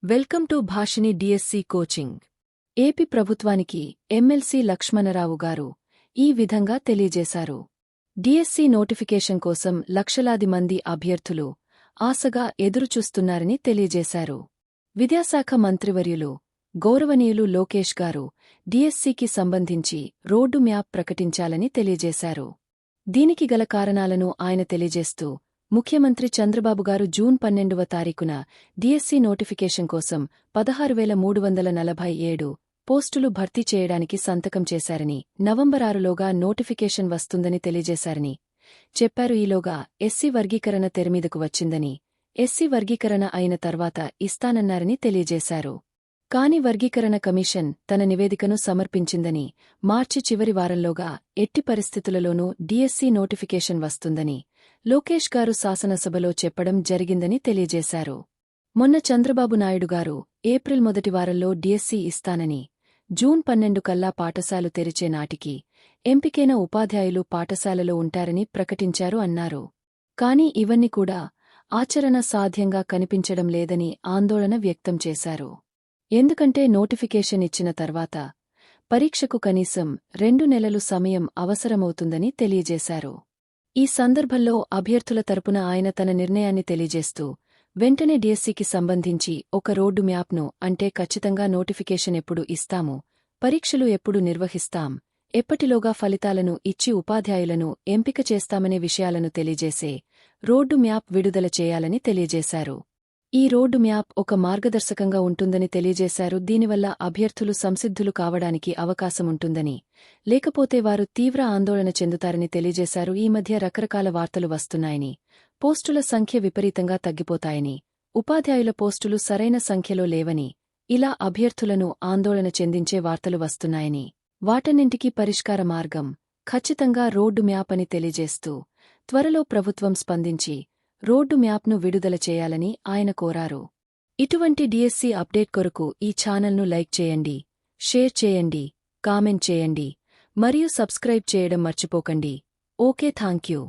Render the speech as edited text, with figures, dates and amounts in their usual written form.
Welcome to భాషిని DSC coaching. AP ప్రభుత్వానికి MLC Lakshmanarao గారు ఈ విధంగా తెలియజేశారు. డిఎస్సి నోటిఫికేషన్ కోసం లక్షలాది మంది అభ్యర్థులు ఆశగా ఎదురుచూస్తున్నారని తెలియజేశారు. విద్యాశాఖ మంత్రివర్యులు గౌరవనీయులు లోకేష్ గారు డిఎస్సికి సంబంధించి రోడ్డు మ్యాప్ ప్రకటించాలని తెలియజేశారు. దీనికి గల కారణాలను ఆయన తెలియజేస్తూ, ముఖ్యమంత్రి చంద్రబాబు గారు జూన్ 12వ తారీఖున డిఎస్సి నోటిఫికేషన్ కోసం 16,347 పోస్టులు భర్తీ చేయడానికి సంతకం చేశారని, నవంబర్ 6లోగా నోటిఫికేషన్ వస్తుందని తెలియజేశారని చెప్పారు. ఈలోగా ఎస్సీ వర్గీకరణ తెరమీదకు వచ్చిందని, ఎస్సీ వర్గీకరణ అయిన తర్వాత ఇస్తానన్నారని తెలియజేశారు. కాని వర్గీకరణ కమిషన్ తన నివేదికను సమర్పించిందని, మార్చి చివరి వారంలోగా ఎట్టి పరిస్థితులలోనూ డిఎస్సి నోటిఫికేషన్ వస్తుందని లోకేష్ గారు శాసనసభలో చెప్పడం జరిగిందని తెలియజేశారు. మొన్న చంద్రబాబు నాయుడు గారు ఏప్రిల్ మొదటి వారంలో డిఎస్సి ఇస్తానని, జూన్ 12 కల్లా పాఠశాలు తెరిచే నాటికి ఎంపికైన ఉపాధ్యాయులు పాఠశాలలో ఉంటారని ప్రకటించారు అన్నారు. కాని ఇవన్నీ కూడా ఆచరణ సాధ్యంగా కనిపించడం లేదని ఆందోళన వ్యక్తం చేశారు. ఎందుకంటే నోటిఫికేషన్ ఇచ్చిన తర్వాత పరీక్షకు కనీసం 2 నెలలు సమయం అవసరమవుతుందని తెలియజేశారు. ఈ సందర్భంలో అభ్యర్థుల తరపున ఆయన తన నిర్ణయాన్ని తెలియజేస్తూ, వెంటనే డిఎస్సికి సంబంధించి ఒక రోడ్డు మ్యాప్ను, అంటే ఖచ్చితంగా నోటిఫికేషన్ ఎప్పుడు ఇస్తాము, పరీక్షలు ఎప్పుడు నిర్వహిస్తాం, ఎప్పటిలోగా ఫలితాలను ఇచ్చి ఉపాధ్యాయులను ఎంపిక చేస్తామనే విషయాలను తెలియజేసే రోడ్డు మ్యాప్ విడుదల చేయాలని తెలియజేశారు. ఈ రోడ్డు మ్యాప్ ఒక మార్గదర్శకంగా ఉంటుందని తెలియజేశారు. దీనివల్ల అభ్యర్థులు సంసిద్ధులు కావడానికి అవకాశముంటుందని, లేకపోతే వారు తీవ్ర ఆందోళన చెందుతారని తెలియజేశారు. ఈ మధ్య రకరకాల వార్తలు వస్తున్నాయని, పోస్టుల సంఖ్య విపరీతంగా తగ్గిపోతాయని, ఉపాధ్యాయుల పోస్టులు సరైన సంఖ్యలో లేవని, ఇలా అభ్యర్థులను ఆందోళన చెందించే వార్తలు వస్తున్నాయని, వాటన్నింటికీ పరిష్కార మార్గం ఖచ్చితంగా రోడ్డు మ్యాప్ అని తెలియజేస్తూ, త్వరలో ప్రభుత్వం స్పందించి రోడ్డు మ్యాప్ను విడుదల చేయాలని ఆయన కోరారు. ఇటువంటి డిఎస్సి అప్డేట్ కొరకు ఈ ఛానల్ను లైక్ చేయండి, షేర్ చేయండి, కామెంట్ చేయండి మరియు సబ్స్క్రైబ్ చేయడం మర్చిపోకండి. Okay, thank you.